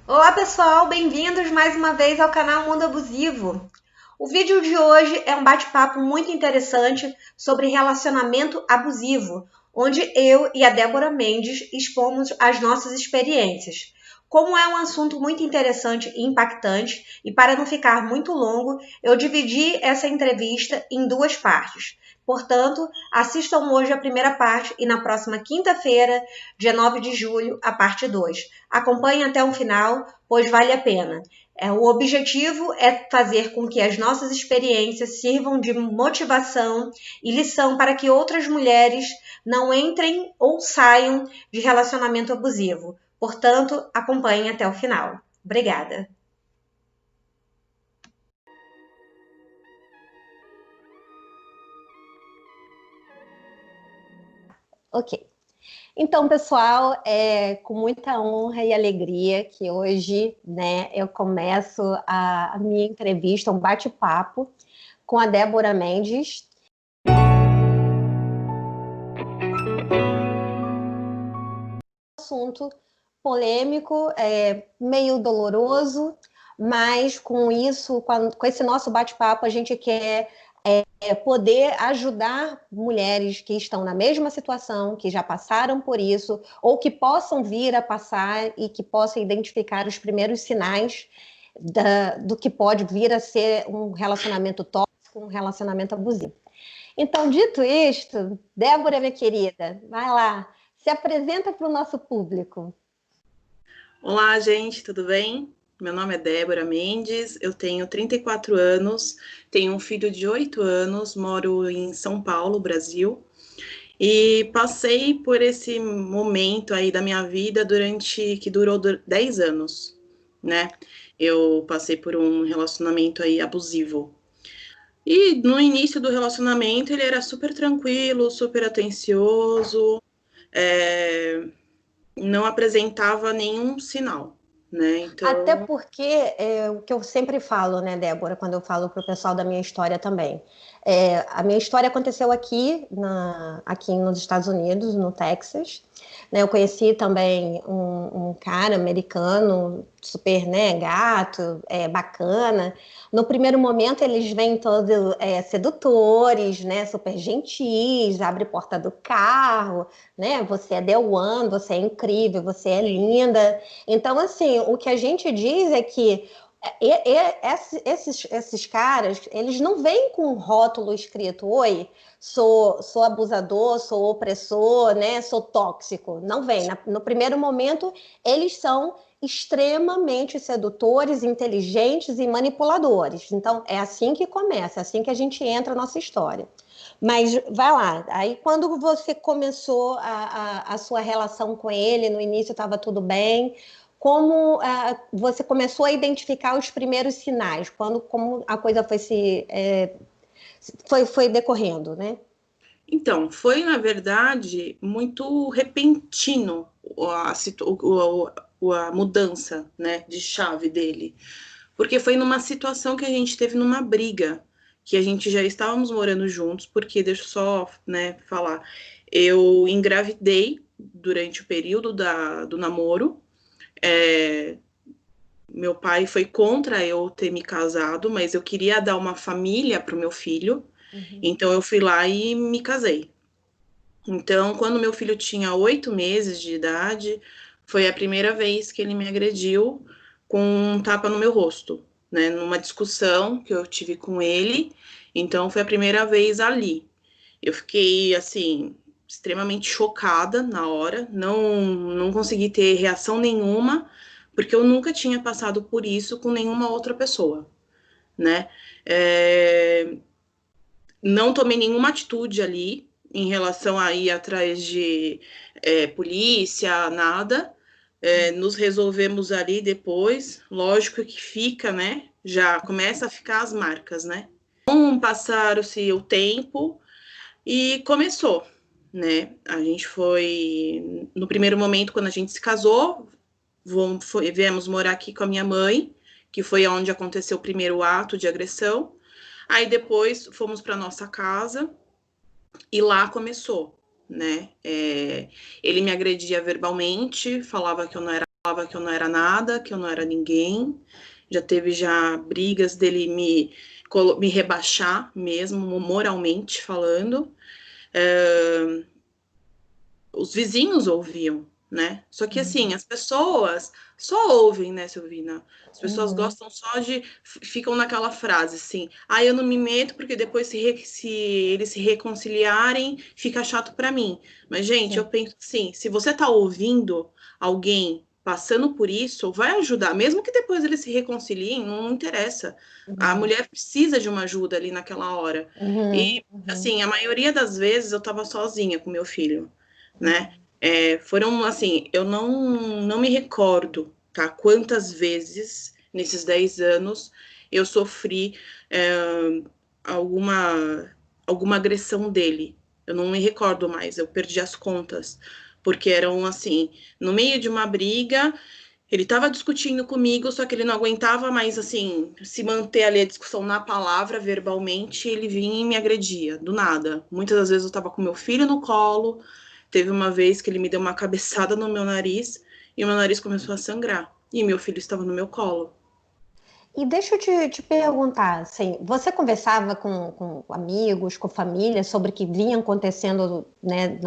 Olá pessoal, bem-vindos mais uma vez ao canal Mundo Abusivo. O vídeo de hoje é um bate-papo muito interessante sobre relacionamento abusivo, onde eu e a Débora Mendes expomos as nossas experiências. Como é um assunto muito interessante e impactante, e para não ficar muito longo, eu dividi essa entrevista em duas partes. Portanto, assistam hoje a primeira parte e na próxima quinta-feira, dia 9 de julho, a parte 2. Acompanhe até o final, pois vale a pena. O objetivo é fazer com que as nossas experiências sirvam de motivação e lição para que outras mulheres não entrem ou saiam de relacionamento abusivo. Portanto, acompanhe até o final. Obrigada. Ok. Então, pessoal, é com muita honra e alegria que hoje, né, eu começo a minha entrevista, um bate-papo com a Débora Mendes. Assunto polêmico, meio doloroso, mas com isso, com esse nosso bate-papo, a gente quer poder ajudar mulheres que estão na mesma situação, que já passaram por isso, ou que possam vir a passar e que possam identificar os primeiros sinais do que pode vir a ser um relacionamento tóxico, um relacionamento abusivo. Então, dito isto, Débora, minha querida, vai lá, se apresenta para o nosso público. Olá, gente, tudo bem? Meu nome é Débora Mendes, eu tenho 34 anos, tenho um filho de 8 anos, moro em São Paulo, Brasil, e passei por esse momento aí da minha vida que durou 10 anos, né? Eu passei por um relacionamento aí abusivo. E no início do relacionamento ele era super tranquilo, super atencioso, não apresentava nenhum sinal, né? Até Então, porque o que eu sempre falo, né, Débora, quando eu falo para o pessoal da minha história também. A minha história aconteceu aqui nos Estados Unidos, no Texas. Né, eu conheci também um cara americano, super, né, gato, bacana. No primeiro momento, eles vêm todos sedutores, né, super gentis, abre porta do carro, né? Você é the one, você é incrível, você é linda. Então, assim, o que a gente diz é que esses caras, eles não vêm com um rótulo escrito: oi, sou abusador, sou opressor, né? Sou tóxico. Não vem. No primeiro momento, eles são extremamente sedutores, inteligentes e manipuladores. Então, é assim que começa, é assim que a gente entra na nossa história. Mas vai lá, aí quando você começou a sua relação com ele, no início estava tudo bem, como você começou a identificar os primeiros sinais, como a coisa foi decorrendo, né? então, foi, na verdade, muito repentino a mudança, né, de chave dele. Porque foi numa situação que a gente teve numa briga, que a gente já estávamos morando juntos, porque, deixa eu só, né, falar, eu engravidei durante o período do namoro, é, meu pai foi contra eu ter me casado, mas eu queria dar uma família para o meu filho, Uhum. então eu fui lá e me casei. Então, quando meu filho tinha 8 meses de idade, foi a primeira vez que ele me agrediu com um tapa no meu rosto, né? Numa discussão que eu tive com ele. Então, foi a primeira vez ali. Eu fiquei, assim, extremamente chocada na hora, não consegui ter reação nenhuma, porque eu nunca tinha passado por isso com nenhuma outra pessoa, né? É, não tomei nenhuma atitude ali em relação a ir atrás de polícia, nada. Nos resolvemos ali depois. Lógico que fica, né? Já começa a ficar as marcas, né? Passaram-se o tempo e começou, né? A gente foi no primeiro momento quando a gente se casou, viemos morar aqui com a minha mãe, que foi onde aconteceu o primeiro ato de agressão. Aí depois fomos para nossa casa e lá começou, né? Ele me agredia verbalmente, falava que eu não era falava que eu não era nada, que eu não era ninguém. Já teve já brigas dele me rebaixar mesmo, moralmente falando. Os vizinhos ouviam, né? Só que assim, as pessoas só ouvem, né, Silvina? As pessoas gostam só de. Ficam naquela frase assim: ah, eu não me meto porque depois se eles se reconciliarem, fica chato pra mim. Mas, gente, eu penso assim: se você tá ouvindo alguém passando por isso, vai ajudar, mesmo que depois eles se reconciliem, não interessa. A mulher precisa de uma ajuda ali naquela hora. E, assim, a maioria das vezes eu tava sozinha com meu filho, né? Foram assim, eu não me recordo, tá? Quantas vezes nesses 10 anos eu sofri alguma, alguma agressão dele. Eu não me recordo mais, eu perdi as contas, porque eram assim, no meio de uma briga, ele estava discutindo comigo, só que ele não aguentava mais, assim, se manter ali a discussão na palavra, verbalmente, ele vinha e me agredia, do nada. Muitas das vezes eu estava com meu filho no colo, teve uma vez que ele me deu uma cabeçada no meu nariz, e o meu nariz começou a sangrar, e meu filho estava no meu colo. E deixa eu te perguntar, assim, você conversava com amigos, com família sobre o que vinha acontecendo, né,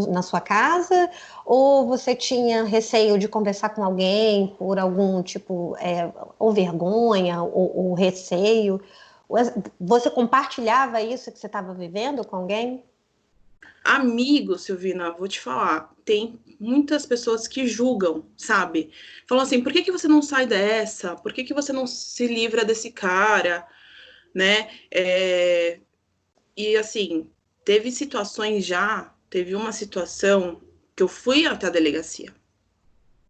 na sua casa? Ou você tinha receio de conversar com alguém por algum tipo, ou vergonha, ou receio? Você compartilhava isso que você estava vivendo com alguém? Amigo, Silvina, vou te falar, tem muitas pessoas que julgam, sabe? Falam assim, por que que você não sai dessa? Por que que você não se livra desse cara? Né? E assim, teve uma situação que eu fui até a delegacia,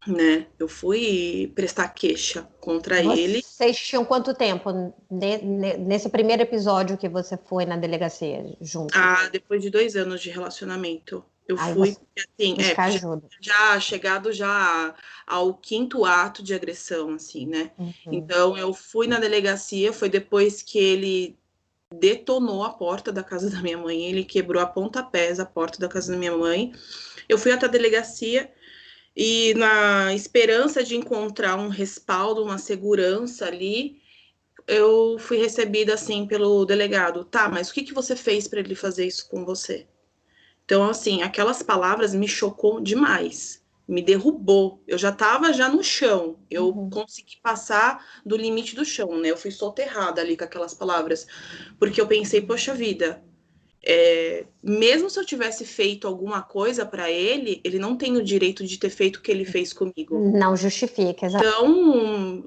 né? Eu fui prestar queixa contra ele. Vocês tinham quanto tempo nesse primeiro episódio que você foi na delegacia juntos? Depois de 2 anos de relacionamento. Eu Aí fui, você assim, buscar já, ajuda. já chegado já ao quinto ato de agressão, assim, né? Uhum. Então eu fui na delegacia, foi depois que ele detonou a porta da casa da minha mãe, ele quebrou a pontapés a porta da casa da minha mãe. Eu fui até a delegacia e na esperança de encontrar um respaldo, uma segurança ali, eu fui recebida assim pelo delegado. Tá, mas o que que você fez para ele fazer isso com você? Então, assim, aquelas palavras me chocou demais. Me derrubou. Eu já estava já no chão. Eu Uhum. consegui passar do limite do chão, né? Eu fui soterrada ali com aquelas palavras, porque eu pensei, poxa vida, mesmo se eu tivesse feito alguma coisa para ele, ele não tem o direito de ter feito o que ele fez comigo. Não justifica, Então,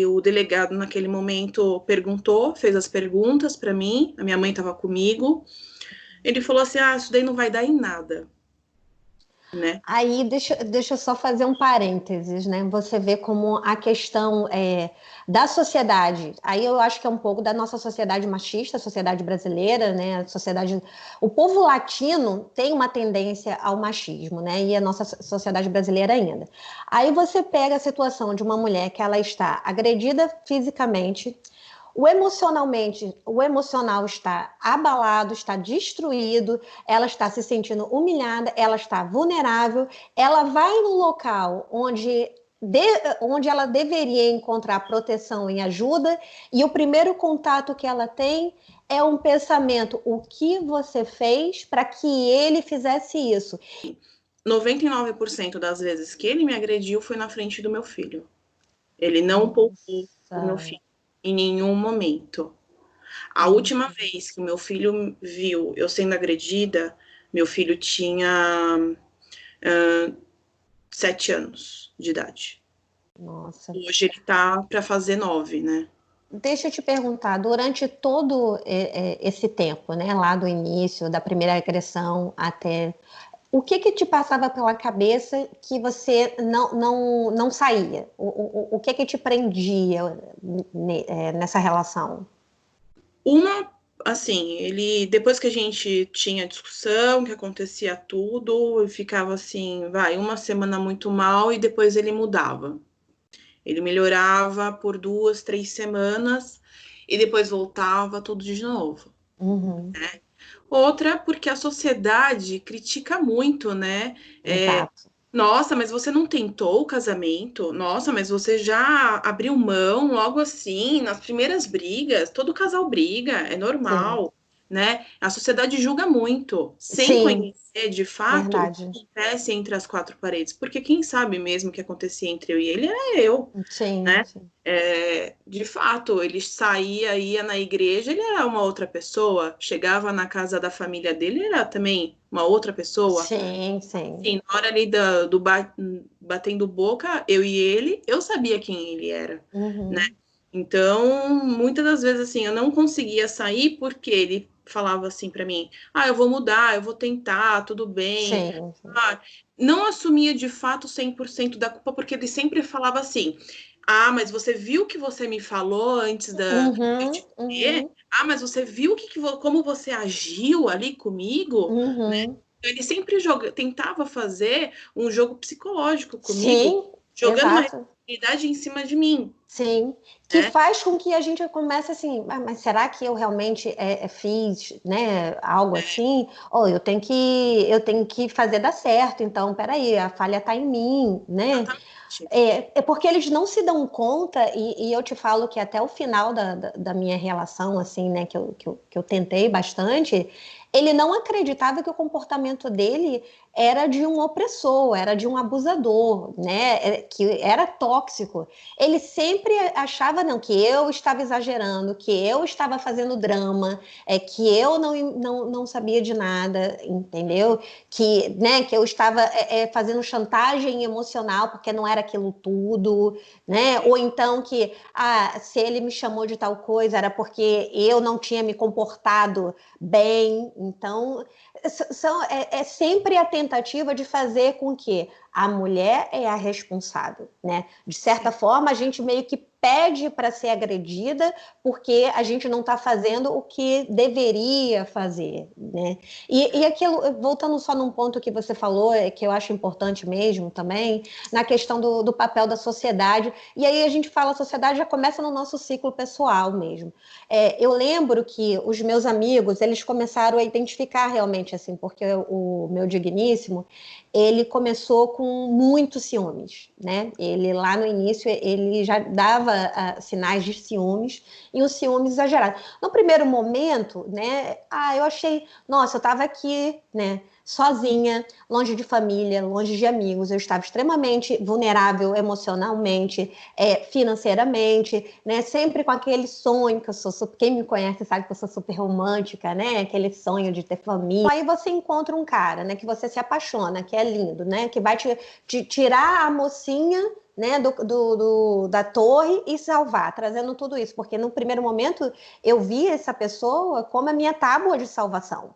o delegado naquele momento perguntou, fez as perguntas para mim. A minha mãe estava comigo. Ele falou assim: ah, isso daí não vai dar em nada, né? Aí, deixa eu só fazer um parênteses, né? Você vê como a questão da sociedade, aí eu acho que é um pouco da nossa sociedade machista, a sociedade brasileira, né? O povo latino tem uma tendência ao machismo, né? E a nossa sociedade brasileira ainda. Aí você pega a situação de uma mulher que ela está agredida fisicamente. O emocional está abalado, está destruído, ela está se sentindo humilhada, ela está vulnerável, ela vai no local onde ela deveria encontrar proteção e ajuda, e o primeiro contato que ela tem é um pensamento: o que você fez para que ele fizesse isso? 99% das vezes que ele me agrediu foi na frente do meu filho. Ele não poupou o meu Nossa. filho em nenhum momento. A última vez que meu filho viu eu sendo agredida, meu filho tinha 7 anos de idade. Nossa. Hoje ele tá para fazer 9, né? Deixa eu te perguntar, durante todo esse tempo, né, lá do início, da primeira agressão até, o que te passava pela cabeça que você não saía? O que te prendia nessa relação? Uma, assim, ele, depois que a gente tinha discussão, que acontecia tudo, eu ficava assim, vai, uma semana muito mal e depois ele mudava. Ele melhorava por 2, 3 semanas e depois voltava tudo de novo. Uhum. Outra, porque a sociedade critica muito, né? Exato. Nossa, mas você não tentou o casamento? Nossa, mas você já abriu mão logo assim, nas primeiras brigas? Todo casal briga, é Sim, normal, né? A sociedade julga muito, sem sim, conhecer de fato o verdade. que acontece entre as quatro paredes. Porque quem sabe mesmo o que acontecia entre eu e ele era eu, Sim, né? sim. De fato, ele saía, ia na igreja, ele era uma outra pessoa, chegava na casa da família dele, ele era também uma outra pessoa. Sim, sim. Sim, na hora ali batendo boca, eu e ele, eu sabia quem ele era, né? Uhum. Então, muitas das vezes, assim, eu não conseguia sair porque ele falava assim pra mim: ah, eu vou mudar, eu vou tentar, tudo bem. Sim, sim. Ah, não assumia de fato 100% da culpa, porque ele sempre falava assim: ah, mas você viu o que você me falou antes de eu Uhum, te ver? uhum, Ah, mas você viu como você agiu ali comigo? uhum. Ele sempre tentava fazer um jogo psicológico comigo, Sim, jogando uma exato. responsabilidade em cima de mim, Sim, que né? faz com que a gente comece assim, "Ah, mas será que eu realmente fiz, né, algo assim? Ou eu tenho que fazer dar certo, então, peraí, a falha está em mim, né? Exatamente. É porque eles não se dão conta, e eu te falo que até o final da minha relação, assim, né, que eu tentei bastante, ele não acreditava que o comportamento dele era de um opressor, era de um abusador, né, que era tóxico. Ele sempre achava, não, que eu estava exagerando, que eu estava fazendo drama, que eu não sabia de nada, entendeu? Que eu estava fazendo chantagem emocional porque não era aquilo tudo, né? Ou então que se ele me chamou de tal coisa era porque eu não tinha me comportado bem. Então, é sempre a tentativa de fazer com que a mulher é a responsável, né? De certa forma, a gente meio que pede para ser agredida porque a gente não está fazendo o que deveria fazer, né? E aquilo, voltando só num ponto que você falou, que eu acho importante mesmo também, na questão do papel da sociedade, e aí a gente fala, a sociedade já começa no nosso ciclo pessoal mesmo. Eu lembro que os meus amigos, eles começaram a identificar realmente assim, porque o meu digníssimo, ele começou com muitos ciúmes, né? Ele lá no início, ele já dava sinais de ciúmes, e um ciúme exagerado. No primeiro momento, né, eu achei, nossa, eu estava aqui, né, sozinha, longe de família, longe de amigos, eu estava extremamente vulnerável emocionalmente, financeiramente, né, sempre com aquele sonho que eu sou, quem me conhece sabe que eu sou super romântica, né, aquele sonho de ter família. Aí você encontra um cara, né, que você se apaixona, que é lindo, né, que vai te tirar a mocinha, né, da torre e salvar, trazendo tudo isso, porque no primeiro momento eu vi essa pessoa como a minha tábua de salvação.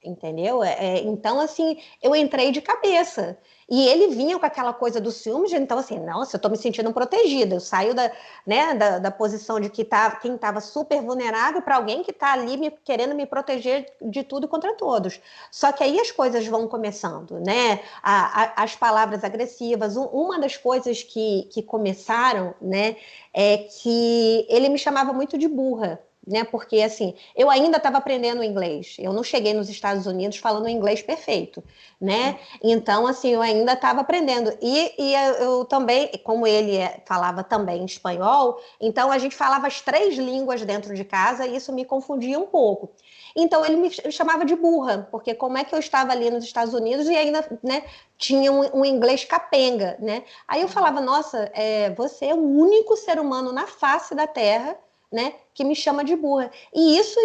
Entendeu? Então, assim, eu entrei de cabeça. E ele vinha com aquela coisa do ciúmes, então, assim, nossa, eu tô me sentindo protegida. Eu saio da posição de quem estava super vulnerável para alguém que está ali querendo me proteger de tudo contra todos. Só que aí as coisas vão começando, né? As palavras agressivas. Uma das coisas que começaram, né, é que ele me chamava muito de burra, né? Porque assim, eu ainda estava aprendendo inglês. Eu não cheguei nos Estados Unidos falando inglês perfeito, né? Então, assim, eu ainda estava aprendendo. E eu também, como ele falava também espanhol, então a gente falava as três línguas dentro de casa e isso me confundia um pouco. Então ele me chamava de burra, porque como é que eu estava ali nos Estados Unidos e ainda, né, tinha um inglês capenga, né? Aí eu falava, nossa, você é o único ser humano na face da Terra, né, que me chama de burra. E isso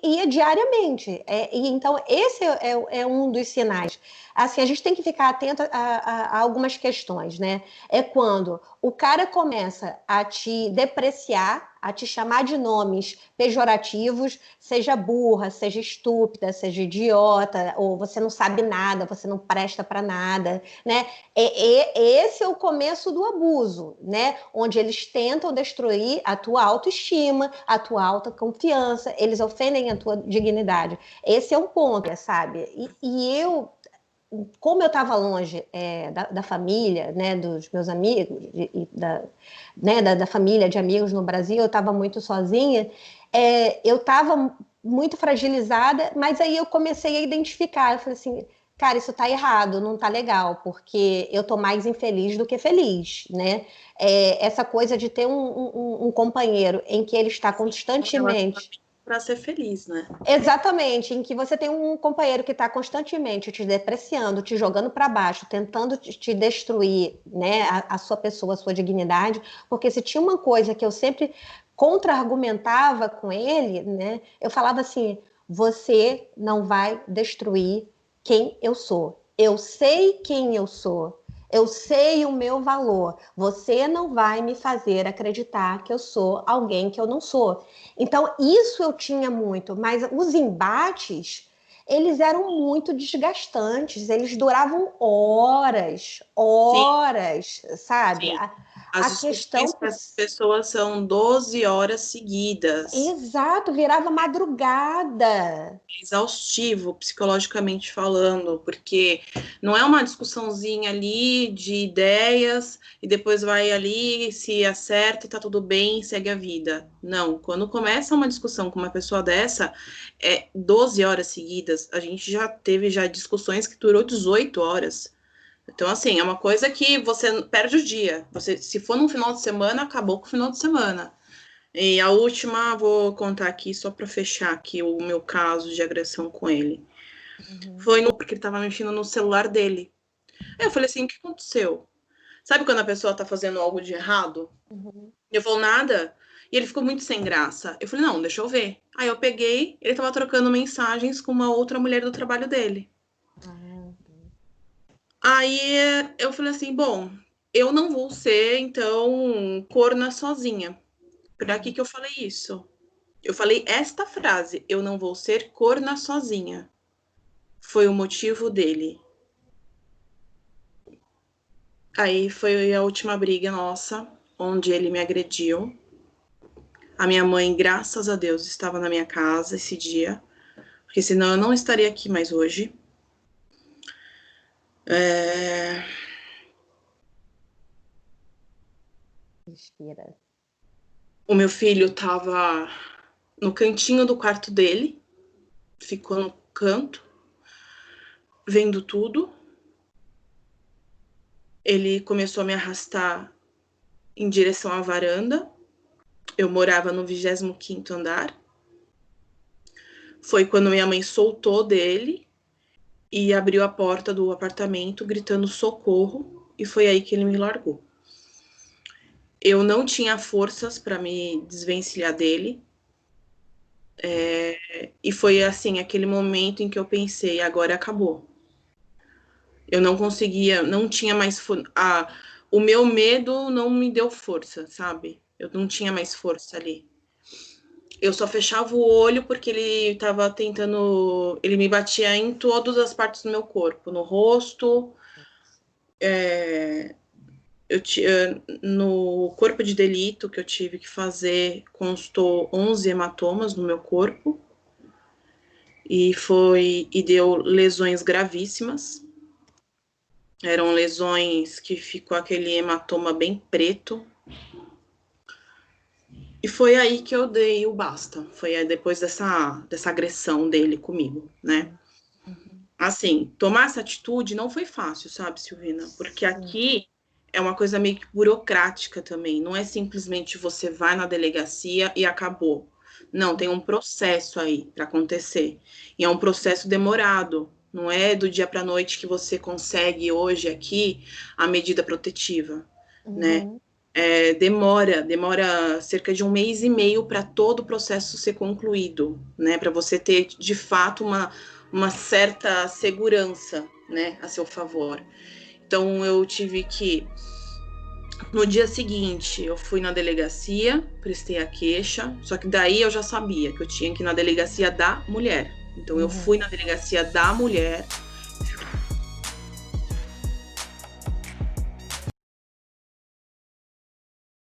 ia diariamente. E então, esse é um dos sinais. Assim, a gente tem que ficar atento a algumas questões, né? É quando o cara começa a te depreciar, a te chamar de nomes pejorativos, seja burra, seja estúpida, seja idiota, ou você não sabe nada, você não presta para nada, né? Esse é o começo do abuso, né? Onde eles tentam destruir a tua autoestima, a tua autoconfiança, eles ofendem a tua dignidade. Esse é um ponto, sabe? E eu, como eu estava longe da família, né, dos meus amigos, da família de amigos no Brasil, eu estava muito sozinha, eu estava muito fragilizada, mas aí eu comecei a identificar, eu falei assim, cara, isso tá errado, não tá legal, porque eu tô mais infeliz do que feliz, né? Essa coisa de ter um companheiro em que ele está constantemente. Para ser feliz, né? Exatamente, em que você tem um companheiro que está constantemente te depreciando, te jogando para baixo, tentando te destruir, né, a sua pessoa, a sua dignidade, porque se tinha uma coisa que eu sempre contra-argumentava com ele, né, eu falava assim: você não vai destruir quem eu sou. Eu sei quem eu sou. Eu sei o meu valor. Você não vai me fazer acreditar que eu sou alguém que eu não sou. Então, isso eu tinha muito, mas os embates, eles eram muito desgastantes, eles duravam horas, horas, sabe? Sim. A As discussões questão. com as pessoas são 12 horas seguidas. Exato, virava madrugada. Exaustivo, psicologicamente falando, porque não é uma discussãozinha ali de ideias e depois vai ali, se acerta e tá tudo bem, segue a vida. Não, quando começa uma discussão com uma pessoa dessa, 12 horas seguidas. A gente já teve discussões que durou 18 horas. Então, assim, é uma coisa que você perde o dia. Você, se for num final de semana, acabou com o final de semana. E a última, vou contar aqui só para fechar aqui o meu caso de agressão com ele. Foi porque ele estava mexendo no celular dele. Aí eu falei assim, o que aconteceu? Sabe quando a pessoa tá fazendo algo de errado? Eu falei, nada. E ele ficou muito sem graça. Eu falei, não, deixa eu ver. Aí eu peguei, ele tava trocando mensagens com uma outra mulher do trabalho dele. Aí eu falei assim, bom, eu não vou ser, então, corna sozinha. Pra que eu falei isso? Eu falei esta frase, eu não vou ser corna sozinha. Foi o motivo dele. Aí foi a última briga nossa, onde ele me agrediu. A minha mãe, graças a Deus, estava na minha casa esse dia, porque senão eu não estaria aqui mais hoje. Respira. O meu filho estava no cantinho do quarto dele, ficou no canto, vendo tudo. Ele começou a me arrastar em direção à varanda. Eu morava no 25º andar. Foi quando minha mãe soltou dele e abriu a porta do apartamento gritando socorro, e foi aí que ele me largou. Eu não tinha forças para me desvencilhar dele. E foi assim, aquele momento em que eu pensei, agora acabou. Eu não conseguia, não tinha mais... o meu medo não me deu força, sabe? Eu não tinha mais força ali. Eu só fechava o olho porque ele estava tentando... Ele me batia em todas as partes do meu corpo. No rosto. No corpo de delito que eu tive que fazer, constou 11 hematomas no meu corpo. E deu lesões gravíssimas. Eram lesões que ficou aquele hematoma bem preto. E foi aí que eu dei o basta. Foi aí depois dessa agressão dele comigo, né? Assim, tomar essa atitude não foi fácil, sabe, Silvina? Porque aqui é uma coisa meio que burocrática também. Não é simplesmente você vai na delegacia e acabou. Não, tem um processo aí para acontecer. E é um processo demorado. Não é do dia para a noite que você consegue hoje aqui a medida protetiva, né? Demora cerca de 1 mês e meio para todo o processo ser concluído, né? Para você ter, de fato, uma certa segurança, né, a seu favor. Então, eu tive que... No dia seguinte, eu fui na delegacia, prestei a queixa, só que daí eu já sabia que eu tinha que ir na delegacia da mulher. Então, eu fui na delegacia da mulher,